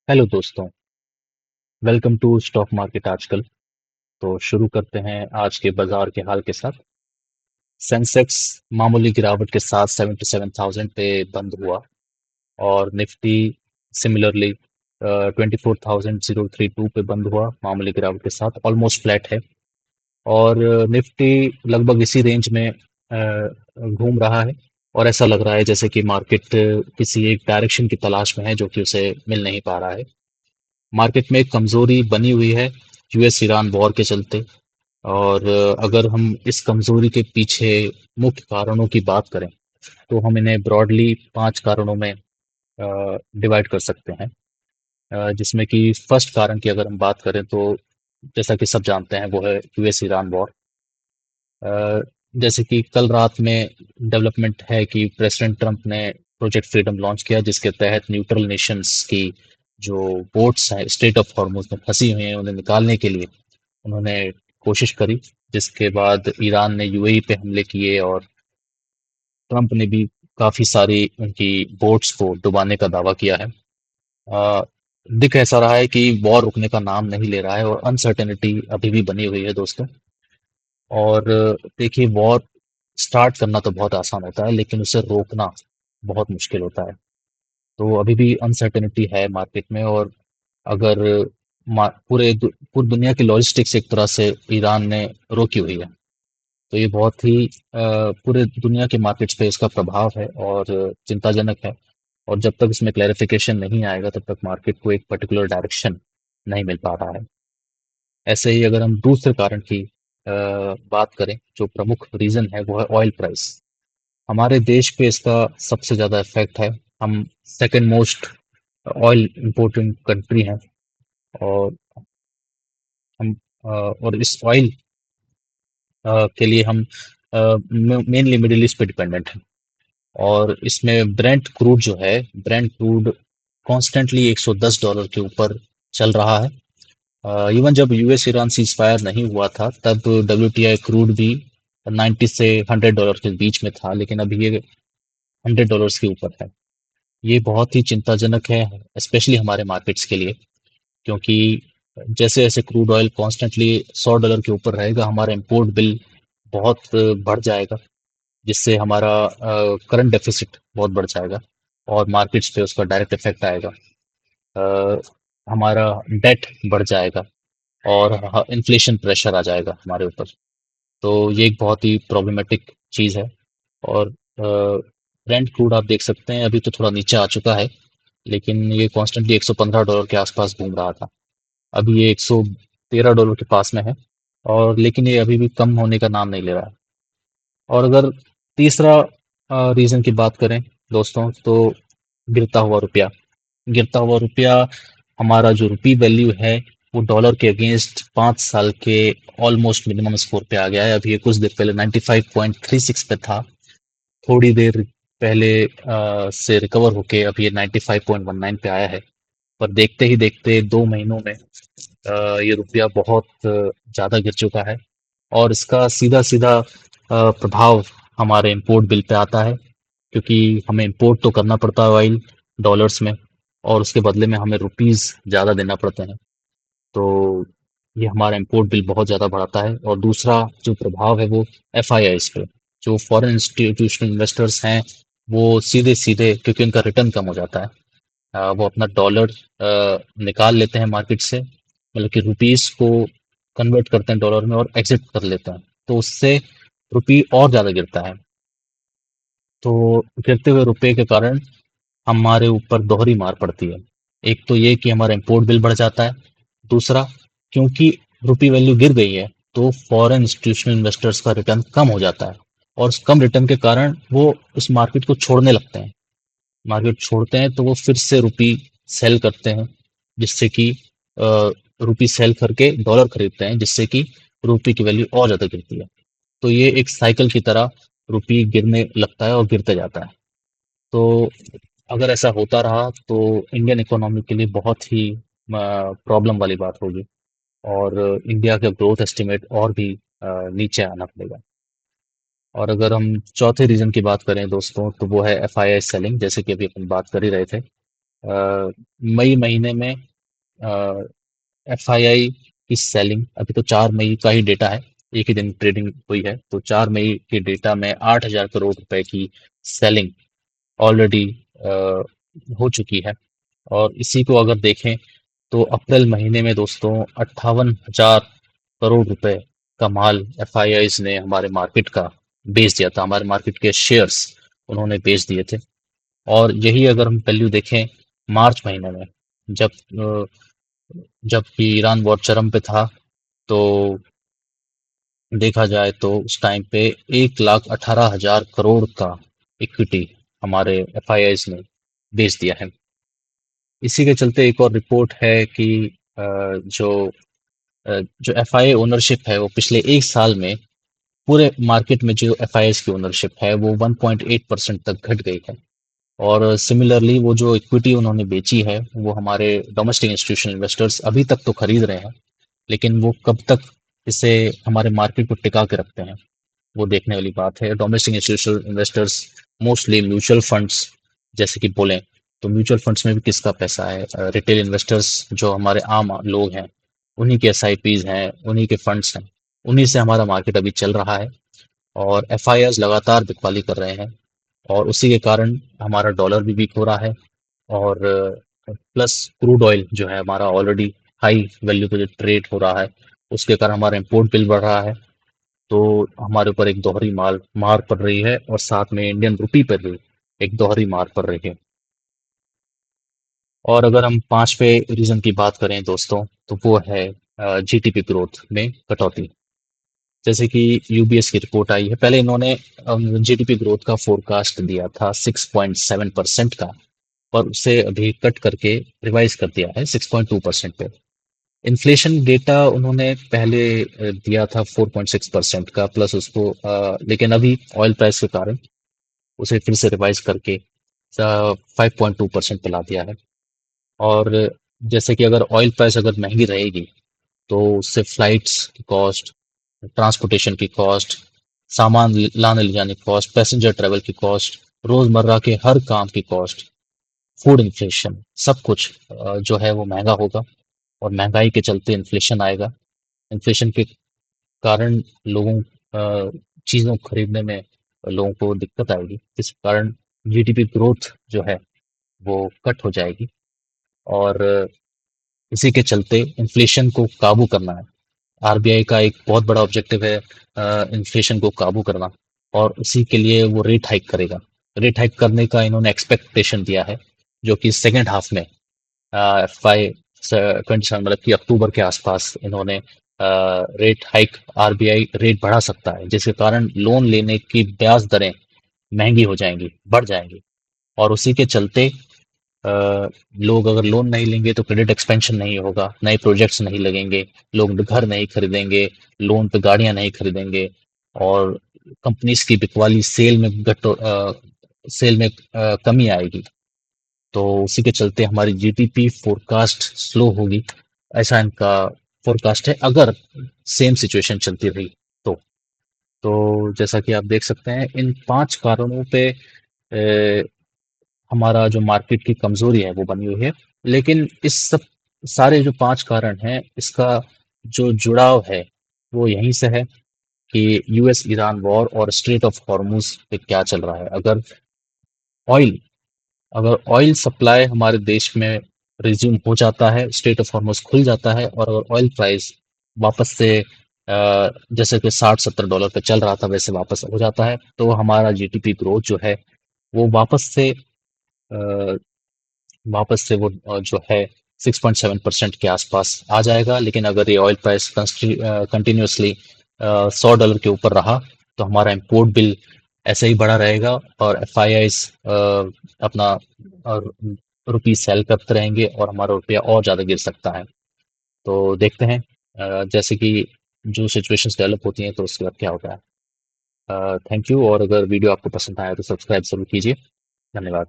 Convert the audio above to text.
Hello दोस्तों। Welcome to stock market आजकल। तो शुरू करते हैं आज के बाजार के हाल के साथ। सेंसेक्स मामूली गिरावट के साथ 77,000 पे बंद हुआ और निफ्टी सिमिलरली 24,032 पे बंद हुआ मामूली गिरावट के साथ, ऑलमोस्ट फ्लैट है। और निफ्टी लगभग इसी रेंज में घूम रहा है और ऐसा लग रहा है जैसे कि मार्केट किसी एक डायरेक्शन की तलाश में है जो कि उसे मिल नहीं पा रहा है। मार्केट में एक कमजोरी बनी हुई है यूएस ईरान वॉर के चलते। और अगर हम इस कमजोरी के पीछे मुख्य कारणों की बात करें तो हम इन्हें ब्रॉडली 5 कारणों में डिवाइड कर सकते हैं। जिसमें कि फर्स्ट कारण की अगर हम बात करें तो जैसा कि सब जानते हैं वो है यूएस ईरान वॉर। अ, जैसे कि कल रात में डेवलपमेंट है कि प्रेसिडेंट ट्रंप ने प्रोजेक्ट फ्रीडम लॉन्च किया जिसके तहत न्यूट्रल नेशंस की जो बोट्स हैं स्टेट ऑफ हॉर्मुज में फंसी हुई हैं उन्हें निकालने के लिए उन्होंने कोशिश करी। जिसके बाद ईरान ने यूएई पे हमले किए और ट्रंप ने भी काफी सारी उनकी बोट्स को डुबाने का दावा किया है। अ, दिख ऐसा रहा है कि वॉर रुकने का नाम नहीं ले रहा है और अनसर्टेनिटी अभी भी बनी हुई है दोस्तों। और देखिए, वॉर स्टार्ट करना तो बहुत आसान होता है लेकिन उसे रोकना बहुत मुश्किल होता है। तो अभी भी अनसर्टेनिटी है मार्केट में। और अगर पूरी दुनिया की लॉजिस्टिक्स एक तरह से ईरान ने रोकी हुई है तो ये बहुत ही पूरे दुनिया के मार्केट्स पे इसका प्रभाव है और चिंताजनक है। और जब तक इसमें क्लैरिफिकेशन नहीं आएगा तब तक मार्केट को एक पर्टिकुलर डायरेक्शन नहीं मिल पा रहा है। ऐसे ही अगर हम दूसरे कारण की बात करें, जो प्रमुख रीजन है वो है ऑयल प्राइस। हमारे देश पे इसका सबसे ज्यादा इफेक्ट है। हम second most oil importing country हैं। और हम और इस ऑयल के लिए हम मेनली मिडिल ईस्ट पे डिपेंडेंट हैं। और इसमें ब्रेंट क्रूड जो है, ब्रेंट क्रूड कॉन्स्टेंटली $110 के ऊपर चल रहा है। इवन जब यूएस ईरान सीज फायर नहीं हुआ था तब डब्ल्यूटीआई क्रूड भी 90 से $100 के बीच में था, लेकिन अभी ये $100 के ऊपर है। ये बहुत ही चिंताजनक है, स्पेशली हमारे मार्केट्स के लिए। क्योंकि जैसे जैसे क्रूड ऑयल कॉन्स्टेंटली $100 के ऊपर रहेगा हमारा इम्पोर्ट बिल बहुत बढ़ जाएगा, जिससे हमारा करंट डेफिसिट बहुत बढ़ जाएगा और मार्केट्स पे उसका डायरेक्ट इफेक्ट आएगा। अ, हमारा डेट बढ़ जाएगा और इन्फ्लेशन प्रेशर आ जाएगा हमारे ऊपर। तो ये एक बहुत ही प्रॉब्लमेटिक चीज़ है। और ब्रेंट क्रूड आप देख सकते हैं अभी तो थोड़ा नीचे आ चुका है, लेकिन ये कॉन्स्टेंटली $115 के आसपास घूम रहा था। अभी ये $113 के पास में है। और लेकिन ये अभी भी कम होने का नाम नहीं ले रहा है। और अगर तीसरा रीजन की बात करें दोस्तों तो गिरता हुआ रुपया। गिरता हुआ रुपया, हमारा जो रुपी वैल्यू है वो डॉलर के अगेंस्ट 5 साल के ऑलमोस्ट मिनिमम स्कोर पे आ गया है। अभी ये कुछ देर पहले 95.36 पे था। थोड़ी देर पहले से रिकवर होके अभी ये 95.19 पे आया है। पर देखते ही देखते 2 महीनों में ये रुपया बहुत ज्यादा गिर चुका है। और इसका सीधा सीधा प्रभाव हमारे इंपोर्ट बिल पे आता है, क्योंकि हमें इंपोर्ट तो करना पड़ता है ऑयल डॉलर्स में और उसके बदले में हमें रुपीस ज़्यादा देना पड़ते हैं। तो ये हमारा इंपोर्ट बिल बहुत ज़्यादा बढ़ाता है। और दूसरा जो प्रभाव है वो एफआईआईज पे, जो फॉरेन इंस्टीट्यूशनल इन्वेस्टर्स हैं, वो सीधे सीधे क्योंकि उनका रिटर्न कम हो जाता है, वो अपना डॉलर निकाल लेते हैं मार्केट से, मतलब कि रुपीस को कन्वर्ट करते हैं डॉलर में और एग्जिट कर लेते हैं। तो उससे रुपी और ज़्यादा गिरता है। तो गिरते हुए रुपए के कारण हमारे ऊपर दोहरी मार पड़ती है। एक तो ये कि हमारा इंपोर्ट बिल बढ़ जाता है। दूसरा, क्योंकि रुपी वैल्यू गिर गई है तो फॉरेन इंस्टीट्यूशनल इन्वेस्टर्स का रिटर्न कम हो जाता है। और उस कम रिटर्न के कारण वो उस मार्केट को छोड़ने लगते हैं। मार्केट छोड़ते हैं तो वो फिर से रुपी सेल करते हैं, जिससे कि रुपी सेल करके डॉलर खरीदते हैं, जिससे कि रुपी की वैल्यू और ज़्यादा गिरती है। तो ये एक साइकिल की तरह रुपी गिरने लगता है और गिरते जाता है। तो अगर ऐसा होता रहा तो इंडियन इकोनॉमी के लिए बहुत ही प्रॉब्लम वाली बात होगी और इंडिया का ग्रोथ एस्टिमेट और भी नीचे आना पड़ेगा। और अगर हम चौथे रीजन की बात करें दोस्तों तो वो है एफआईआई सेलिंग, जैसे कि अभी अपन बात कर ही रहे थे। मई महीने में एफआईआई की सेलिंग, अभी तो 4 मई का ही डेटा है, एक ही दिन ट्रेडिंग हुई है, तो 4 मई के डेटा में 8,000 करोड़ रुपए की सेलिंग ऑलरेडी हो चुकी है। और इसी को अगर देखें तो अप्रैल महीने में दोस्तों 58,000 करोड़ रुपए का माल एफआईआईज ने हमारे मार्केट का बेच दिया था, हमारे मार्केट के शेयर्स उन्होंने बेच दिए थे। और यही अगर हम वैल्यू देखें मार्च महीने में, जब जबकि ईरान वॉर चरम पे था, तो देखा जाए तो उस टाइम पे 1,18,000 करोड़ का इक्विटी हमारे एफआईआईज ने बेच दिया है। इसी के चलते एक और रिपोर्ट है कि जो एफआईआई ओनरशिप है वो पिछले एक साल में पूरे मार्केट में जो एफआईआईज की ओनरशिप है वो 1.8% तक घट गई है। और सिमिलरली वो जो इक्विटी उन्होंने बेची है वो हमारे डोमेस्टिक इंस्टीट्यूशनल इन्वेस्टर्स अभी तक तो खरीद रहे हैं, लेकिन वो कब तक इसे हमारे मार्केट को टिका के रखते हैं वो देखने वाली बात है। Domestic institutional investors mostly mutual funds जैसे कि बोलें तो म्यूचुअल फंड्स में भी किसका पैसा है, रिटेल इन्वेस्टर्स जो हमारे आम लोग हैं उन्हीं के एसआईपीज हैं, उन्हीं के फंड्स हैं, उन्हीं से हमारा मार्केट अभी चल रहा है। और एफआईआईज लगातार बिकवाली कर रहे हैं और उसी के कारण हमारा डॉलर भी वीक हो रहा है। और प्लस क्रूड ऑयल जो है हमारा ऑलरेडी हाई वैल्यू पे जो ट्रेड हो रहा है उसके कारण हमारा इंपोर्ट बिल बढ़ रहा है। तो हमारे ऊपर एक दोहरी माल मार पड़ रही है और साथ में इंडियन रुपी पर भी एक दोहरी मार पड़ रही है। और अगर हम पांचवे रीजन की बात करें दोस्तों तो वो है जीडीपी ग्रोथ में कटौती। जैसे कि यूबीएस की रिपोर्ट आई है, पहले इन्होंने जीडीपी ग्रोथ का फोरकास्ट दिया था 6.7% का, पर उसे अभी कट करके रिवाइज कर दिया है 6.2% पे। इन्फ्लेशन डेटा उन्होंने पहले दिया था 4.6% का प्लस उसको, लेकिन अभी ऑयल प्राइस के कारण उसे फिर से रिवाइज करके 5.2% पे ला दिया है। और जैसे कि अगर ऑयल प्राइस अगर महंगी रहेगी तो उससे फ्लाइट्स की कॉस्ट, ट्रांसपोर्टेशन की कॉस्ट, सामान लाने ले जाने की कॉस्ट, पैसेंजर ट्रेवल की कॉस्ट, रोजमर्रा के हर काम की कॉस्ट, फूड इन्फ्लेशन, सब कुछ जो है वो महंगा होगा। और महंगाई के चलते इन्फ्लेशन आएगा। इन्फ्लेशन के कारण लोगों चीज़ों को खरीदने में लोगों को दिक्कत आएगी, जिस कारण जीडीपी ग्रोथ जो है वो कट हो जाएगी। और इसी के चलते इन्फ्लेशन को काबू करना है। आरबीआई का एक बहुत बड़ा ऑब्जेक्टिव है इन्फ्लेशन को काबू करना, और उसी के लिए वो रेट हाइक करेगा। रेट हाइक करने का इन्होंने एक्सपेक्टेशन दिया है, जो कि सेकेंड हाफ में फाइव 27 मतलब कि अक्टूबर के आसपास इन्होंने रेट हाइक, आरबीआई रेट बढ़ा सकता है, जिसके कारण लोन लेने की ब्याज दरें महंगी हो जाएंगी, बढ़ जाएंगी। और उसी के चलते लोग अगर लोन नहीं लेंगे तो क्रेडिट एक्सपेंशन नहीं होगा, नए प्रोजेक्ट्स नहीं लगेंगे, लोग घर नहीं खरीदेंगे, लोन पे गाड़ियां नहीं खरीदेंगे। और कंपनीज की बिकवाली सेल में कमी आएगी। तो उसी के चलते हमारी जीडीपी फोरकास्ट स्लो होगी, ऐसा इनका फोरकास्ट है अगर सेम सिचुएशन चलती रही तो। जैसा कि आप देख सकते हैं इन 5 कारणों पे हमारा जो मार्केट की कमजोरी है वो बनी हुई है। लेकिन इस सब सारे जो 5 कारण हैं इसका जो जुड़ाव है वो यहीं से है कि यूएस ईरान वॉर और स्ट्रेट ऑफ हॉर्मुज पे क्या चल रहा है। ऑयल अगर ऑयल सप्लाई हमारे देश में रिज्यूम हो जाता है, स्ट्रेट ऑफ हॉर्मुज खुल जाता है, और अगर ऑयल प्राइस वापस से जैसे कि 60-70 डॉलर पे चल रहा था वैसे वापस हो जाता है, तो हमारा जीडीपी ग्रोथ जो है वो अ, वापस से वो जो है 6.7% के आसपास आ जाएगा। लेकिन अगर ये ऑयल प्राइस कंटिन्यूसली $100 के ऊपर रहा तो हमारा इम्पोर्ट बिल ऐसे ही बढ़ा रहेगा और एफआईआईज अपना रुपी सेल करते रहेंगे और हमारा रुपया और ज़्यादा गिर सकता है। तो देखते हैं जैसे कि जो सिचुएशंस डेवलप होती हैं तो उसके बाद क्या होता है। थैंक यू, और अगर वीडियो आपको पसंद आया तो सब्सक्राइब जरूर कीजिए। धन्यवाद।